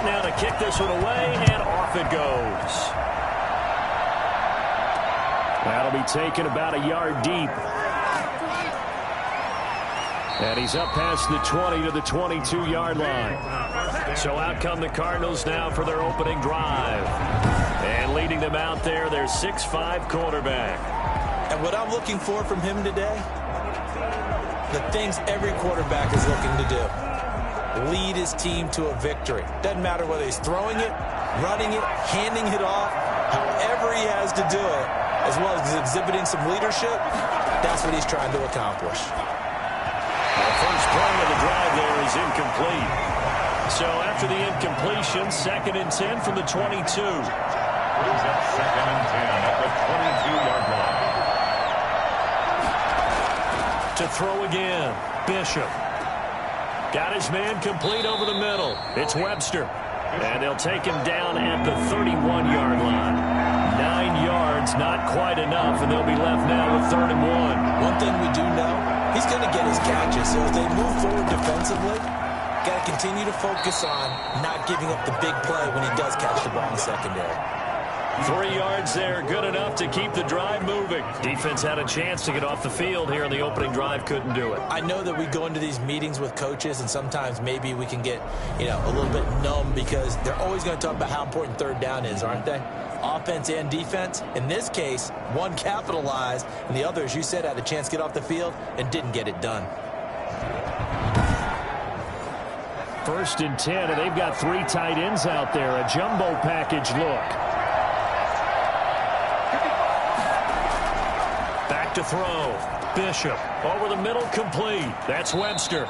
set now to kick this one away, and off it goes. That'll be taken about a yard deep. And he's up past the 20 to the 22-yard line. So out come the Cardinals now for their opening drive. And leading them out there, their 6'5" quarterback. And what I'm looking for from him today, the things every quarterback is looking to do. Lead his team to a victory. Doesn't matter whether he's throwing it, running it, handing it off, however he has to do it, as well as exhibiting some leadership, that's what he's trying to accomplish. The first play of the drive there is incomplete. So after the incompletion, 2nd and 10 from the 22. Brings up 2nd and 10 at the 22-yard line. To throw again, Bishop. Got his man complete over the middle. It's Webster. And they'll take him down at the 31-yard line. 9 yards, not quite enough, and they'll be left now with 3rd and 1. One thing we do know, he's going to get his catches. So as they move forward defensively, got to continue to focus on not giving up the big play when he does catch the ball in the secondary. 3 yards there, good enough to keep the drive moving. Defense had a chance to get off the field here on the opening drive, couldn't do it. I know that we go into these meetings with coaches, and sometimes maybe we can get, a little bit numb because they're always going to talk about how important 3rd down is, aren't they? Offense and defense. In this case, one capitalized, and the other, as you said, had a chance to get off the field and didn't get it done. 1st and 10, and they've got 3 tight ends out there. A jumbo package look. Back to throw. Bishop over the middle, complete. That's Webster.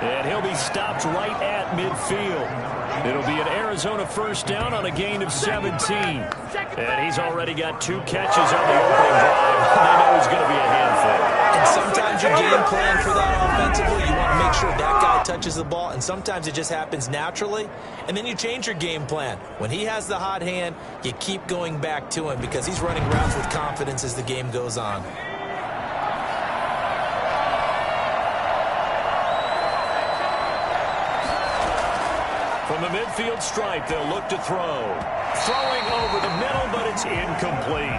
And he'll be stopped right at midfield. It'll be an Arizona 1st down on a gain of 17. And he's already got 2 catches on the opening drive. They know he's going to be a handful. And sometimes your game plan for that offensively, you want to make sure that guy touches the ball. And sometimes it just happens naturally. And then you change your game plan. When he has the hot hand, you keep going back to him because he's running routes with confidence as the game goes on. From the midfield stripe, they'll look to throw. Throwing over the middle, but it's incomplete.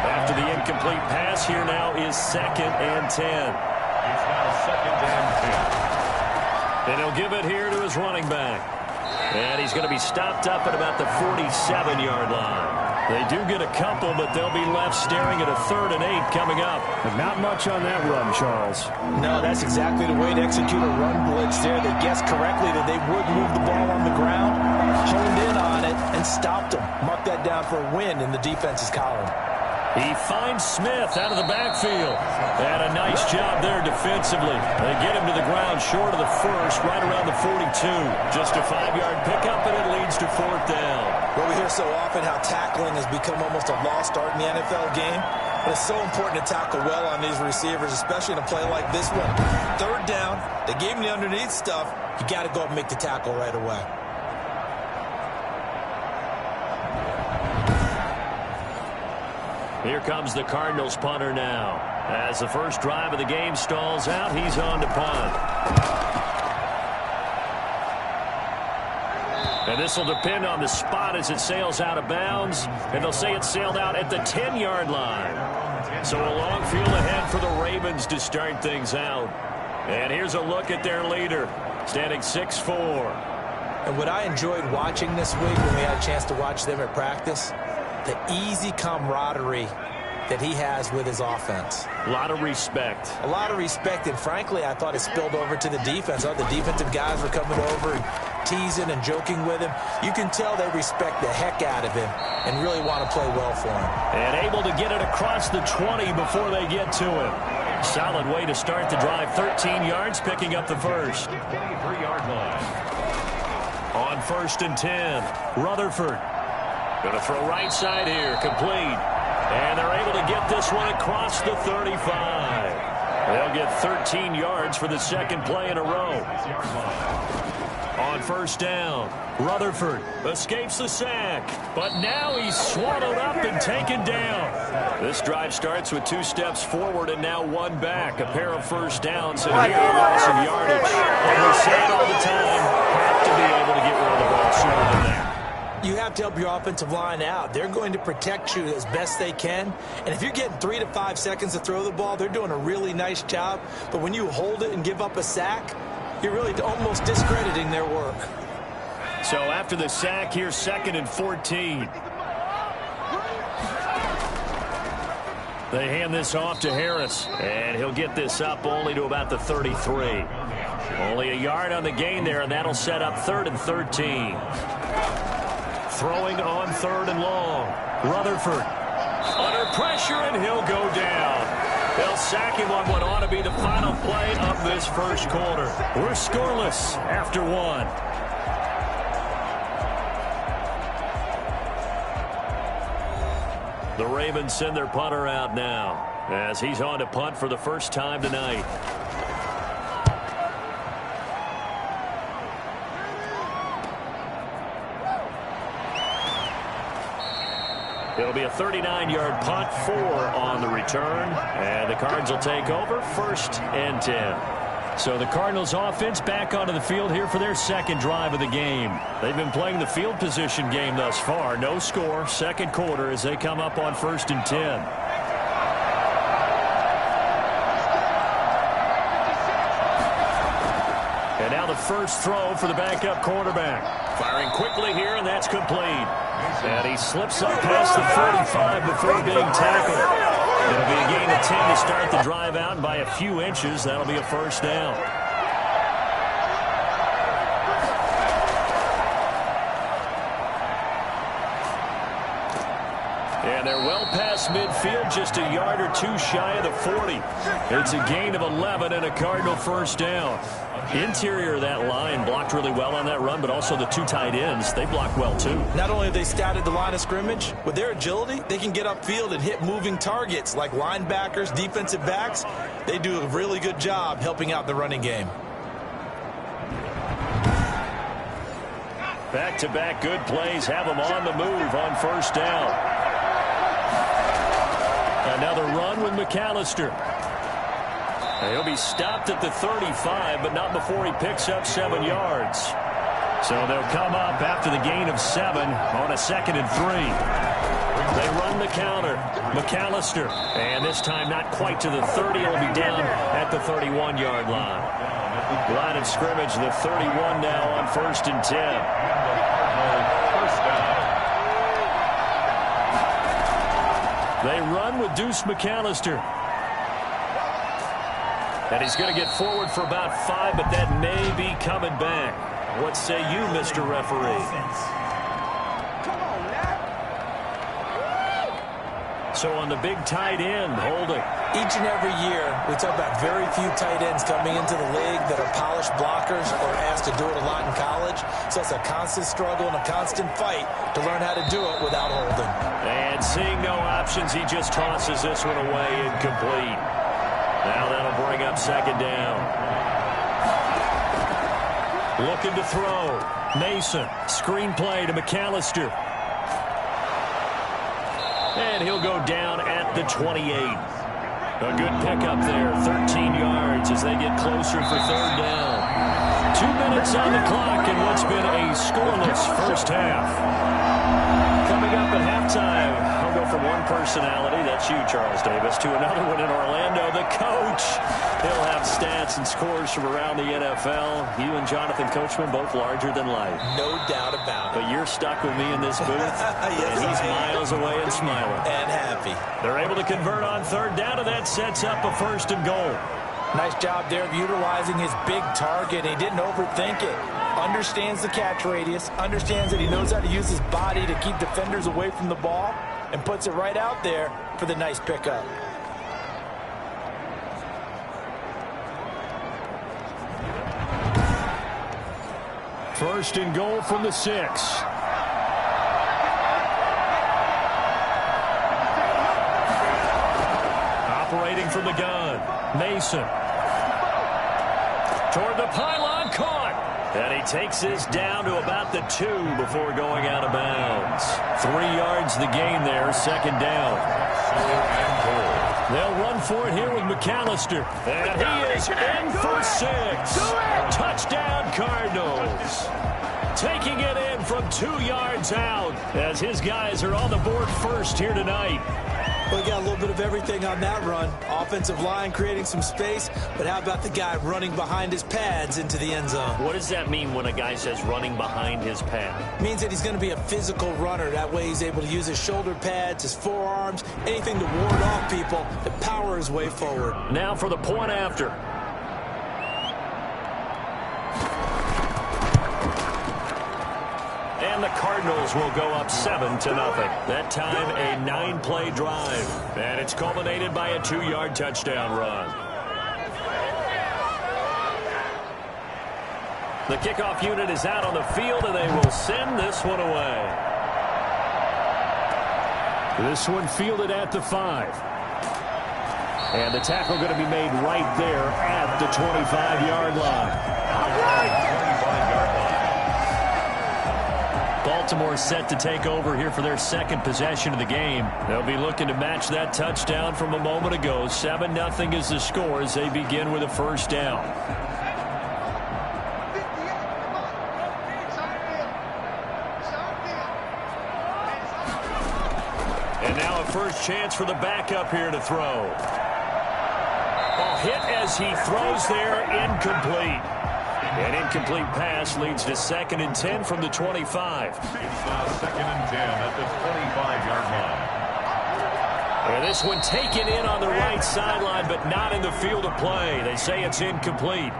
After the incomplete pass, here now is 2nd and 10. It's now 2nd and 10. And he'll give it here to his running back. And he's going to be stopped up at about the 47-yard line. They do get a couple, but they'll be left staring at a 3rd and 8 coming up. But not much on that run, Charles. No, that's exactly the way to execute a run blitz there. They guessed correctly that they would move the ball on the ground, honed in on it, and stopped them. Mark that down for a win in the defense's column. He finds Smith out of the backfield. And a nice job there defensively. They get him to the ground short of the 1st, right around the 42. Just a 5-yard pickup, and it leads to 4th down. Well, we hear so often how tackling has become almost a lost art in the NFL game. But it's so important to tackle well on these receivers, especially in a play like this one. 3rd down, they gave him the underneath stuff. You got to go up and make the tackle right away. Here comes the Cardinals punter now. As the first drive of the game stalls out, he's on to punt. And this will depend on the spot as it sails out of bounds. And they'll say it sailed out at the 10-yard line. So a long field ahead for the Ravens to start things out. And here's a look at their leader, standing 6'4". And what I enjoyed watching this week when we had a chance to watch them at practice, the easy camaraderie that he has with his offense. A lot of respect. A lot of respect, and frankly, I thought it spilled over to the defense. The defensive guys were coming over and teasing and joking with him. You can tell they respect the heck out of him and really want to play well for him. And able to get it across the 20 before they get to him. Solid way to start the drive. 13 yards, picking up the 1st. 23-yard line. On 1st and 10, Rutherford. Going to throw right side here, complete. And they're able to get this one across the 35. They'll get 13 yards for the 2nd play in a row. On 1st down, Rutherford escapes the sack. But now he's swallowed up and taken down. This drive starts with 2 steps forward and now 1 back. A pair of 1st downs and here a loss of yardage. And we say it all the time, have to be able to get rid of the ball sooner than You have to help your offensive line out. They're going to protect you as best they can. And if you're getting 3 to 5 seconds to throw the ball, they're doing a really nice job. But when you hold it and give up a sack, you're really almost discrediting their work. So after the sack, here's 2nd and 14. They hand this off to Harris, and he'll get this up only to about the 33. Only a yard on the gain there, and that'll set up 3rd and 13. Throwing on 3rd and long. Rutherford under pressure, and he'll go down. They'll sack him on what ought to be the final play of this first quarter. We're scoreless after 1. The Ravens send their punter out now as he's on to punt for the first time tonight. It'll be a 39-yard punt, 4 on the return, and the Cards will take over 1st and 10. So the Cardinals offense back onto the field here for their second drive of the game. They've been playing the field position game thus far. No score, second quarter as they come up on 1st and 10. And now the first throw for the backup quarterback. Firing quickly here, and that's complete. And he slips up past the 45 before being tackled. It'll be a gain of 10 to start the drive out, and by a few inches, that'll be a first down. And they're well past midfield, just a yard or 2 shy of the 40. It's a gain of 11 and a Cardinal first down. Interior of that line blocked really well on that run, but also the 2 tight ends, they block well too. Not only have they scouted the line of scrimmage, with their agility, they can get upfield and hit moving targets like linebackers, defensive backs. They do a really good job helping out the running game. Back-to-back good plays have them on the move on first down. Another run with McAllister. He'll be stopped at the 35, but not before he picks up 7 yards. So they'll come up after the gain of 7 on a 2nd and 3. They run the counter. McAllister. And this time not quite to the 30. He'll be down at the 31-yard line. Line of scrimmage, the 31 now on 1st and 10. They run with Deuce McAllister. And he's going to get forward for about 5, but that may be coming back. What say you, Mr. Referee? So on the big tight end, holding. Each and every year, we talk about very few tight ends coming into the league that are polished blockers or asked to do it a lot in college. So it's a constant struggle and a constant fight to learn how to do it without holding. And seeing no options, he just tosses this one away incomplete. Now that'll bring up 2nd down. Looking to throw. Mason. Screen play to McAllister. And he'll go down at the 28. A good pickup there. 13 yards as they get closer for 3rd down. 2 minutes on the clock in what's been a scoreless first half. Coming up at halftime, I'll go from one personality, that's you, Charles Davis, to another one in Orlando, the coach. He'll have stats and scores from around the NFL. You and Jonathan Coachman, both larger than life. No doubt about it. But you're stuck with me in this booth, yes, and he's miles away and smiling. And happy. They're able to convert on 3rd down, and that sets up a 1st and goal. Nice job there of utilizing his big target. He didn't overthink it. Understands the catch radius, understands that he knows how to use his body to keep defenders away from the ball, and puts it right out there for the nice pickup. First and goal from the 6. Operating from the gun, Mason. Toward the pylon, caught. And he takes this down to about the 2 before going out of bounds. 3 yards the gain there, 2nd down. They'll run for it here with McAllister. And he is in for 6. Touchdown, Cardinals. taking it in from 2 yards out as his guys are on the board first here tonight. We got a little bit of everything on that run. Offensive line creating some space, but how about the guy running behind his pads into the end zone? What does that mean when a guy says running behind his pad? Means that he's going to be a physical runner. That way he's able to use his shoulder pads, his forearms, anything to ward off people to power his way forward. Now for the point after. And the Cardinals will go up 7-0. That time a 9-play drive. And it's culminated by a 2-yard touchdown run. The kickoff unit is out on the field, and they will send this one away. This one fielded at the 5. And the tackle going to be made right there at the 25-yard line. All right. 25-yard line. Baltimore set to take over here for their second possession of the game. They'll be looking to match that touchdown from a moment ago. 7-0 is the score as they begin with a first down. And now a first chance for the backup here to throw. Ball hit as he throws there, incomplete. An incomplete pass leads to 2nd and 10 from the 25. It's now 2nd and 10 at the 25-yard line. And this one taken in on the right sideline, but not in the field of play. They say it's incomplete.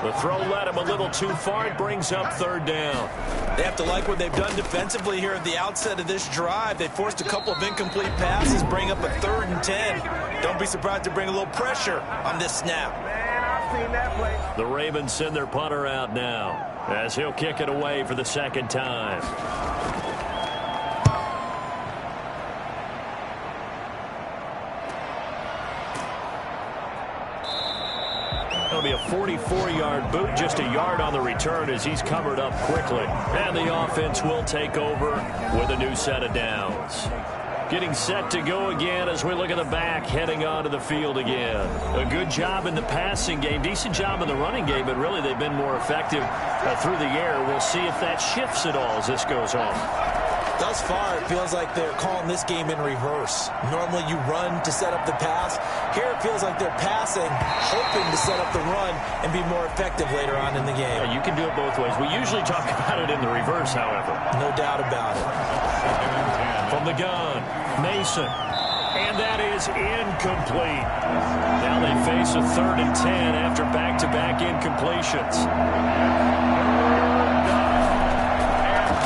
The throw led him a little too far. It brings up 3rd down. They have to like what they've done defensively here at the outset of this drive. They forced a couple of incomplete passes, bring up a 3rd and 10. Don't be surprised to bring a little pressure on this snap. The Ravens send their punter out now as he'll kick it away for the 2nd time. It'll be a 44-yard boot, just a yard on the return as he's covered up quickly. And the offense will take over with a new set of downs. Getting set to go again as we look at the back heading onto the field again. A good job in the passing game, decent job in the running game, but really they've been more effective through the air. We'll see if that shifts at all as this goes on. Thus far, it feels like they're calling this game in reverse. Normally you run to set up the pass. Here it feels like they're passing, hoping to set up the run and be more effective later on in the game. Yeah, you can do it both ways. We usually talk about it in the reverse, however. No doubt about it. From the gun, Mason. And that is incomplete. Now they face a 3rd and 10 after back-to-back incompletions.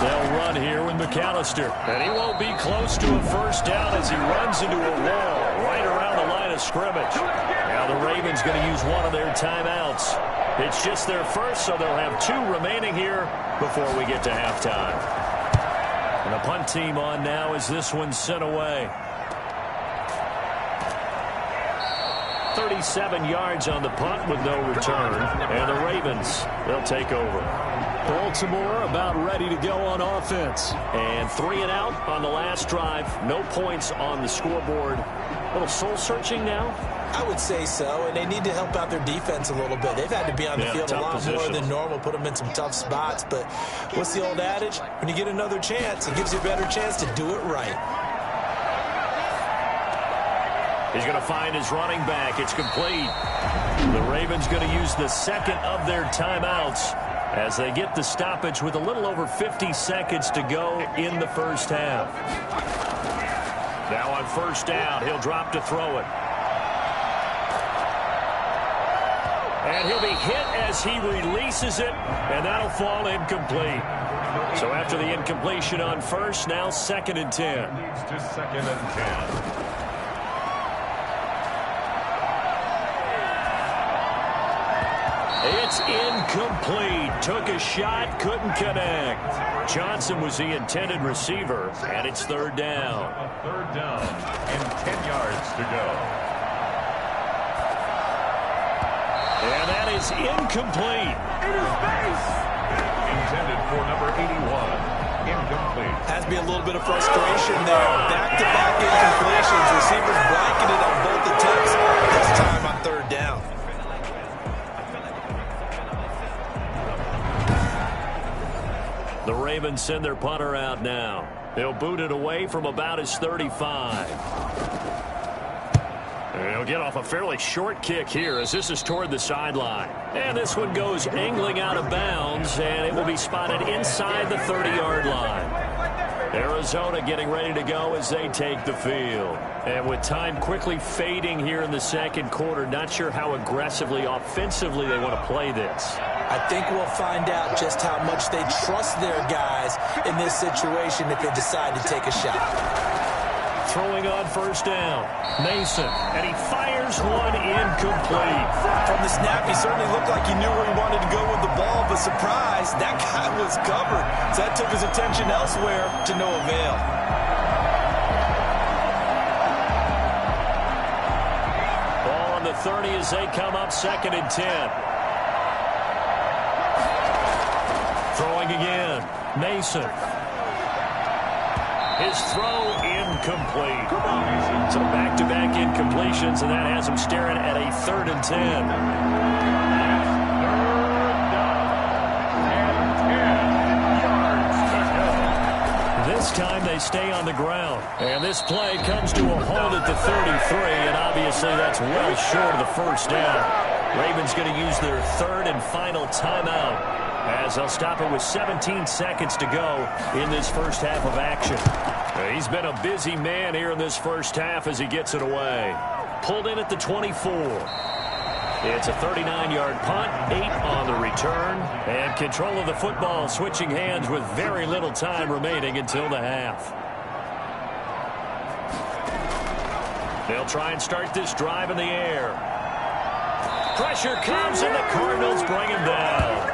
They'll run here with McAllister. And he won't be close to a first down as he runs into a wall right around the line of scrimmage. Now the Ravens going to use one of their timeouts. It's just their first, so they'll have 2 remaining here before we get to halftime. And the punt team on now as this one's sent away. 37 yards on the punt with no return. And the Ravens, they'll take over. Baltimore about ready to go on offense. And 3 and out on the last drive. No points on the scoreboard. A little soul-searching now? I would say so, and they need to help out their defense a little bit. They've had to be on the field a lot more than normal, put them in some tough spots. But what's the old adage? When you get another chance, it gives you a better chance to do it right. He's going to find his running back. It's complete. The Ravens going to use the 2nd of their timeouts as they get the stoppage with a little over 50 seconds to go in the first half. Now on first down, he'll drop to throw it. And he'll be hit as he releases it, and that'll fall incomplete. So after the incompletion on first, now 2nd and 10. Leads to 2nd and 10. It's incomplete. Took a shot, couldn't connect. Johnson was the intended receiver, and it's 3rd down. A 3rd down and 10 yards to go. And that is incomplete. Intended for number 81. Incomplete. Has to be a little bit of frustration there. Back-to-back incompletions. Receivers blanketed on both attempts. This time on 3rd down. The Ravens send their punter out now. He'll boot it away from about his 35. He'll get off a fairly short kick here as this is toward the sideline. And this one goes angling out of bounds, and it will be spotted inside the 30-yard line. Arizona getting ready to go as they take the field. And with time quickly fading here in the second quarter, not sure how aggressively, offensively they want to play this. I think we'll find out just how much they trust their guys in this situation if they decide to take a shot. Throwing on first down, Mason, and he fires one incomplete. From the snap, he certainly looked like he knew where he wanted to go with the ball, but surprise, that guy was covered. So that took his attention elsewhere to no avail. Ball on the 30 as they come up 2nd and 10. Throwing again, Mason. His throw incomplete. So back-to-back incompletions, and that has him staring at a 3rd and 10. This time they stay on the ground. And this play comes to a halt at the 33, and obviously that's well short of the first down. Ravens going to use their 3rd and final timeout, as they'll stop it with 17 seconds to go in this first half of action. He's been a busy man here in this first half as he gets it away. Pulled in at the 24. It's a 39-yard punt, 8 on the return, and control of the football switching hands with very little time remaining until the half. They'll try and start this drive in the air. Pressure comes, and the Cardinals bring him down.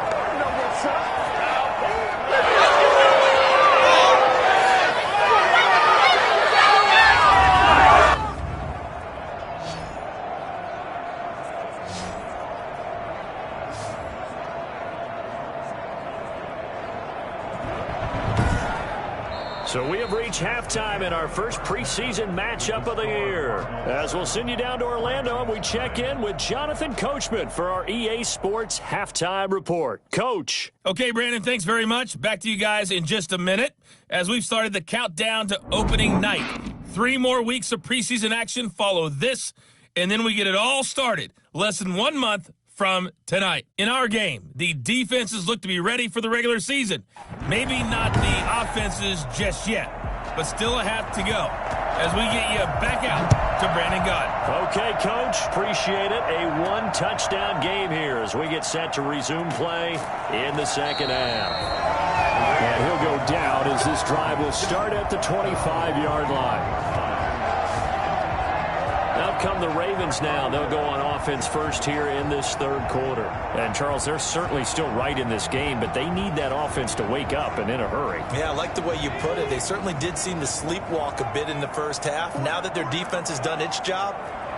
So we have reached halftime in our first preseason matchup of the year. As we'll send you down to Orlando, and we check in with Jonathan Coachman for our EA Sports Halftime Report. Coach. Okay, Brandon, thanks very much. Back to you guys in just a minute as we've started the countdown to opening night. 3 more weeks of preseason action follow this, and then we get it all started less than 1 month from tonight. In our game, the defenses look to be ready for the regular season. Maybe not the offenses just yet, but still a half to go as we get you back out to Brandon Gaudin. Okay, Coach, appreciate it. A 1-touchdown game here as we get set to resume play in the second half. And he'll go down as this drive will start at the 25-yard line. Out come the Ravens now. They'll go on offense first here in this 3rd quarter. And, Charles, they're certainly still right in this game, but they need that offense to wake up and in a hurry. Yeah, I like the way you put it. They certainly did seem to sleepwalk a bit in the first half. Now that their defense has done its job,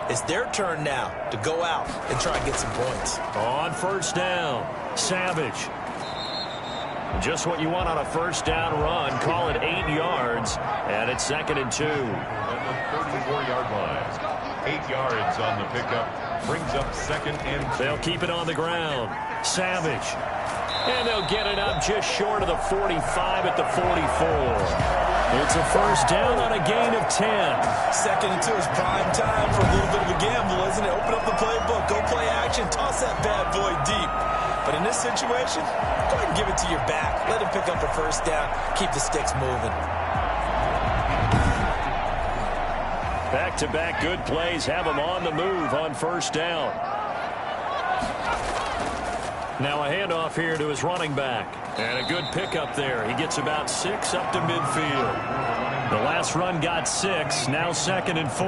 it's their turn now to go out and try and get some points. On first down, Savage. Just what you want on a first down run. Call it 8 yards, and it's 2nd and 2. At the 34-yard line. 8 yards on the pickup. Brings up 2nd and 2. They'll keep it on the ground. Savage. And they'll get it up just short of the 45 at the 44. It's a first down on a gain of 10. 2nd and 2 is prime time for a little bit of a gamble, isn't it? Open up the playbook, go play action, toss that bad boy deep. But in this situation, go ahead and give it to your back. Let him pick up a first down. Keep the sticks moving. Back-to-back good plays have him on the move on first down. Now a handoff here to his running back. And a good pickup there. He gets about 6 up to midfield. The last run got 6. Now 2nd and 4.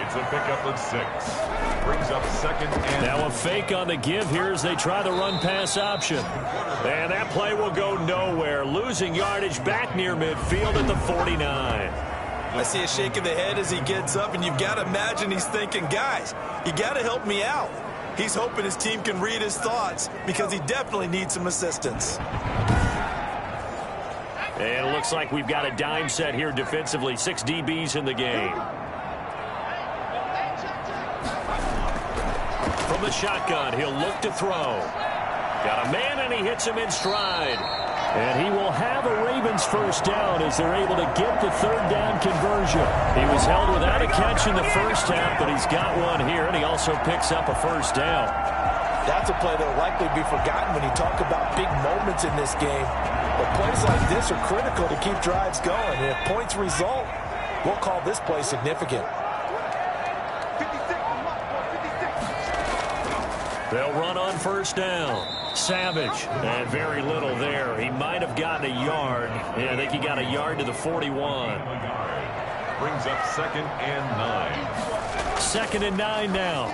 It's a pickup of 6. Brings up 2nd and... Now a fake on the give here as they try the run-pass option. And that play will go nowhere. Losing yardage back near midfield at the 49. I see a shake of the head as he gets up, and you've got to imagine he's thinking, guys, you got to help me out. He's hoping his team can read his thoughts because he definitely needs some assistance. And it looks like we've got a dime set here defensively. 6 DBs in the game. From the shotgun, he'll look to throw. Got a man, and he hits him in stride. And he will have a Ravens first down as they're able to get the third down conversion. He was held without a catch in the first half, but he's got one here, and he also picks up a first down. That's a play that will likely be forgotten when you talk about big moments in this game. But plays like this are critical to keep drives going. And if points result, we'll call this play significant. They'll run on first down. Savage, and very little there. He might have gotten a yard. Yeah, I think he got a yard to the 41. Brings up 2nd and 9. 2nd and 9 now.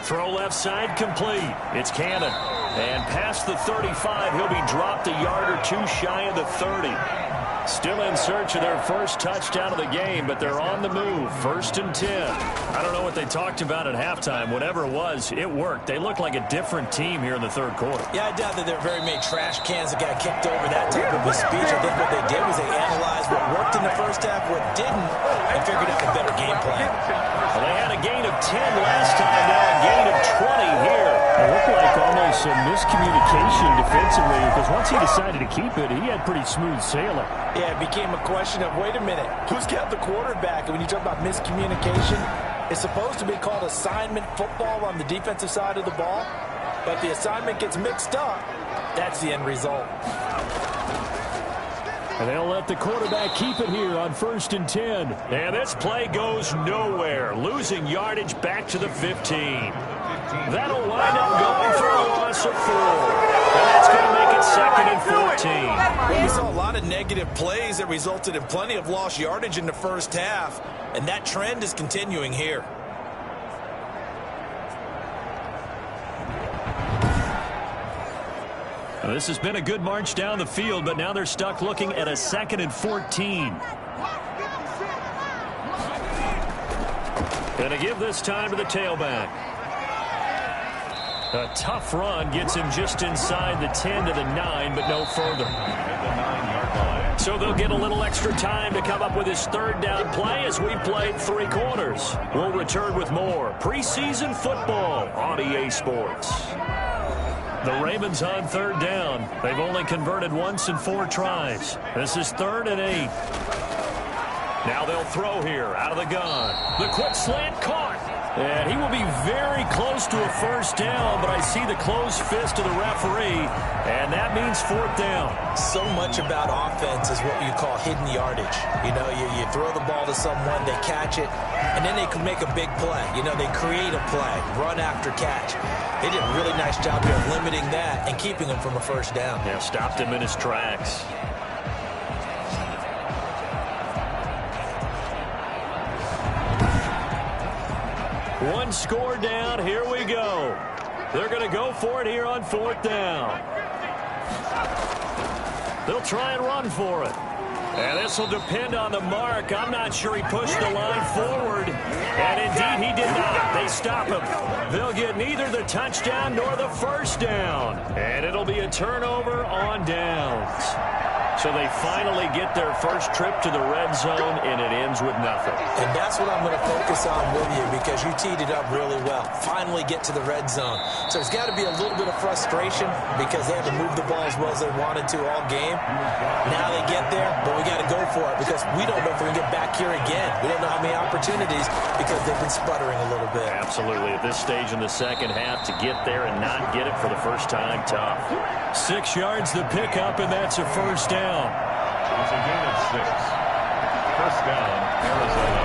Throw left side complete. It's Cannon. And past the 35, he'll be dropped a yard or two shy of the 30. Still in search of their first touchdown of the game, but they're on the move. 1st and 10. I don't know what they talked about at halftime. Whatever it was, it worked. They look like a different team here in the third quarter. Yeah, I doubt that there are very many trash cans that got kicked over that type of a speech. I think what they did was they analyzed what worked in the first half, what didn't, and figured out a better game plan. Well, they had a gain of 10 last time, now a gain of 20 here. It looked like almost some miscommunication defensively because once he decided to keep it, he had pretty smooth sailing. Yeah, it became a question of, wait a minute, who's got the quarterback? And when you talk about miscommunication, it's supposed to be called assignment football on the defensive side of the ball. But the assignment gets mixed up. That's the end result. And they'll let the quarterback keep it here on 1st and 10. And this play goes nowhere. Losing yardage back to the 15. That'll wind up going for a loss of 4. And that's going to make it 2nd and 14. Well, we saw a lot of negative plays that resulted in plenty of lost yardage in the first half. And that trend is continuing here. Well, this has been a good march down the field, but now they're stuck looking at a 2nd and 14. Going to give this time to the tailback. A tough run gets him just inside the 10 to the 9, but no further. So they'll get a little extra time to come up with his third down play as we played 3 quarters. We'll return with more preseason football on EA Sports. The Ravens on third down. They've only converted once in 4 tries. This is 3rd and 8. Now they'll throw here out of the gun. The quick slant caught. And he will be very close to a first down, but I see the closed fist of the referee, and that means 4th down. So much about offense is what you call hidden yardage. You know, you throw the ball to someone, they catch it, and then they can make a big play. You know, they create a play, run after catch. They did a really nice job here of limiting that and keeping him from a first down. Yeah, stopped him in his tracks. One score down. Here we go. They're going to go for it here on 4th down. They'll try and run for it. And this will depend on the mark. I'm not sure he pushed the line forward. And indeed, he did not. They stop him. They'll get neither the touchdown nor the first down. And it'll be a turnover on downs. So they finally get their first trip to the red zone, and it ends with nothing. And that's what I'm going to focus on with you because you teed it up really well. Finally get to the red zone. So there's got to be a little bit of frustration because they haven't moved the ball as well as they wanted to all game. Now they get there, but we got to go for it because we don't know if we're going to get back here again. We don't know how many opportunities because they've been sputtering a little bit. Absolutely. At this stage in the second half, to get there and not get it for the first time, tough. 6 yards the pickup, and that's a first down. It's a gain of 6. First down, Arizona.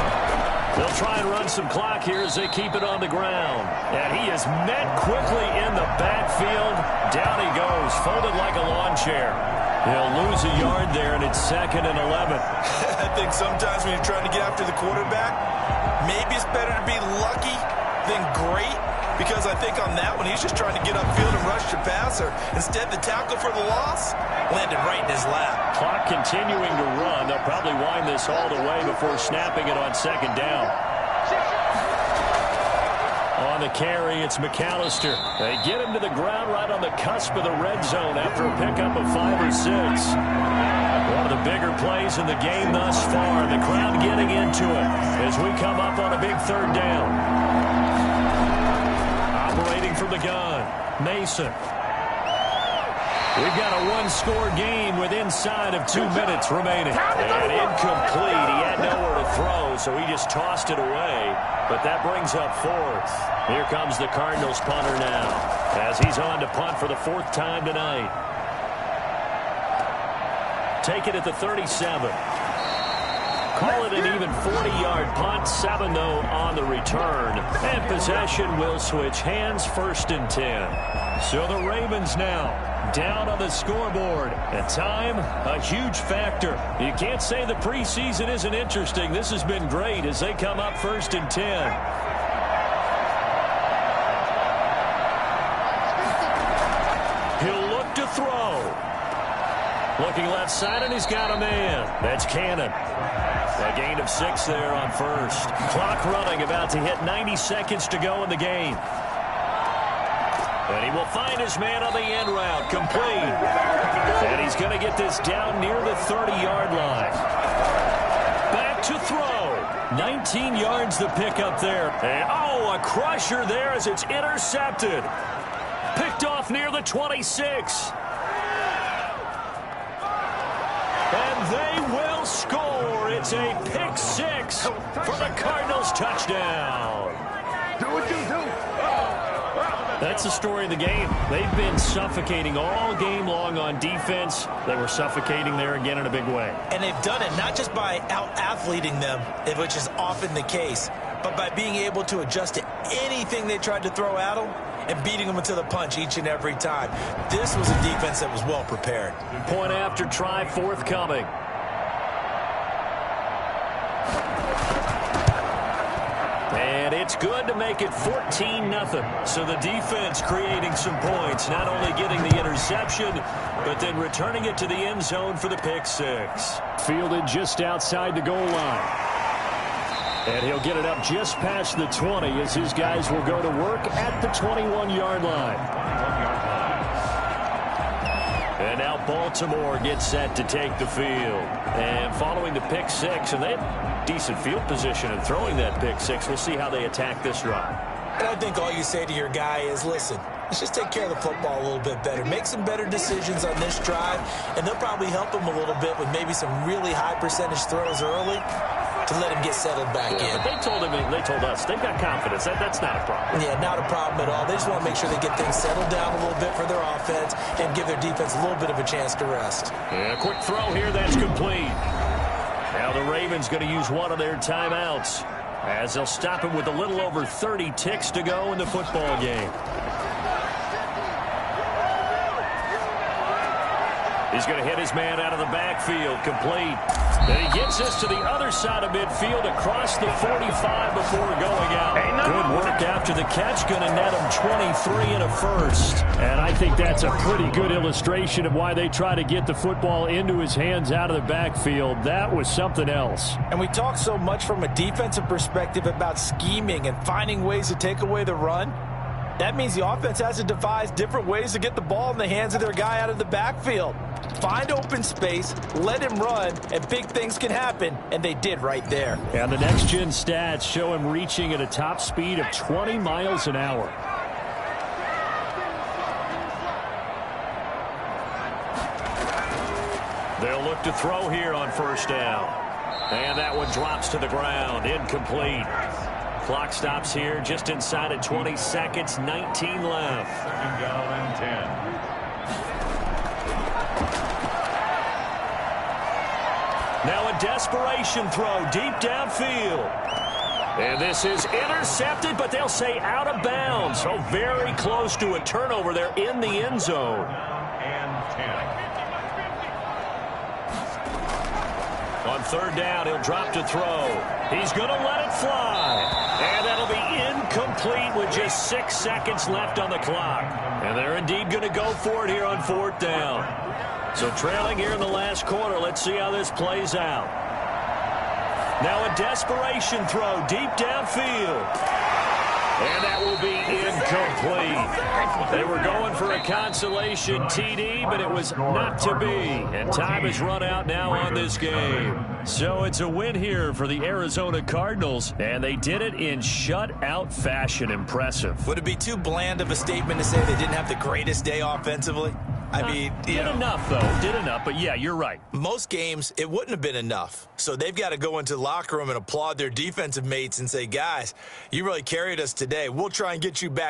They'll try and run some clock here as they keep it on the ground. And he is met quickly in the backfield. Down he goes, folded like a lawn chair. He'll lose a yard there, and it's 2nd and 11. I think sometimes when you're trying to get after the quarterback, maybe it's better to be lucky than great. Because I think on that one, he's just trying to get upfield and rush your passer. Instead, the tackle for the loss landed right in his lap. Clock continuing to run. They'll probably wind this all the way before snapping it on 2nd down. On the carry, it's McAllister. They get him to the ground right on the cusp of the red zone after a pickup of 5 or 6. One of the bigger plays in the game thus far. The crowd getting into it as we come up on a big 3rd down. Operating from the gun, Mason. We've got a one-score game with inside of 2 minutes remaining. And incomplete. He had nowhere to throw, so he just tossed it away. But that brings up fourth. Here comes the Cardinals punter now, as he's on to punt for the fourth time tonight. Take it at the 37. Call it an even 40-yard punt. 7, though, on the return. And possession will switch hands, 1st and 10. So the Ravens now down on the scoreboard. And time, a huge factor. You can't say the preseason isn't interesting. This has been great as they come up 1st and 10. He'll look to throw. Looking left side, and he's got a man. That's Cannon. A gain of 6 there on first. Clock running, about to hit 90 seconds to go in the game. And he will find his man on the end route, complete. And he's going to get this down near the 30-yard line. Back to throw. 19 yards the pick up there. And, oh, a crusher there as it's intercepted. Picked off near the 26. And they will score. It's a pick 6 for the Cardinals touchdown. Do what you do. That's the story of the game. They've been suffocating all game long on defense. They were suffocating there again in a big way. And they've done it not just by out-athleting them, which is often the case, but by being able to adjust to anything they tried to throw at them and beating them to the punch each and every time. This was a defense that was well prepared. Point after try forthcoming. And it's good to make it 14-0. So the defense creating some points, not only getting the interception, but then returning it to the end zone for the pick 6. Fielded just outside the goal line. And he'll get it up just past the 20 as his guys will go to work at the 21-yard line. And now Baltimore gets set to take the field. And following the pick 6, and they have decent field position in throwing that pick 6. We'll see how they attack this drive. And I think all you say to your guy is, listen, let's just take care of the football a little bit better. Make some better decisions on this drive, and they'll probably help him a little bit with maybe some really high percentage throws early to let him get settled back in. But they told him, they told us, they've got confidence. That's not a problem. Yeah, not a problem at all. They just want to make sure they get things settled down a little bit for their offense and give their defense a little bit of a chance to rest. Yeah, quick throw here, that's complete. Now the Ravens going to use one of their timeouts as they'll stop him with a little over 30 ticks to go in the football game. He's going to hit his man out of the backfield, complete. Then he gets this to the other side of midfield across the 45 before going out. Good work after the catch, going to net him 23 and a first. And I think that's a pretty good illustration of why they try to get the football into his hands out of the backfield. That was something else. And we talk so much from a defensive perspective about scheming and finding ways to take away the run. That means the offense has to devise different ways to get the ball in the hands of their guy out of the backfield. Find open space, let him run, and big things can happen, and they did right there. And the next-gen stats show him reaching at a top speed of 20 miles an hour. They'll look to throw here on first down. And that one drops to the ground, incomplete. Clock stops here just inside of 20 seconds, 19 left. 2nd down and 10. Now a desperation throw deep downfield. And this is intercepted, but they'll say out of bounds. So very close to a turnover there in the end zone. And 10. On 3rd down, he'll drop to throw. He's going to let it fly. And that'll be incomplete with just 6 seconds left on the clock. And they're indeed going to go for it here on 4th down. So trailing here in the last quarter. Let's see how this plays out. Now a desperation throw deep downfield. And that will be incomplete. They were going for a consolation TD, but it was not to be. And time has run out now on this game. So it's a win here for the Arizona Cardinals, and they did it in shutout fashion. Impressive. Would it be too bland of a statement to say they didn't have the greatest day offensively? I mean, did enough, though. Did enough, but yeah, you're right. most games, it wouldn't have been enough. So they've got to go into the locker room and applaud their defensive mates and say, guys, you really carried us today. We'll try and get you back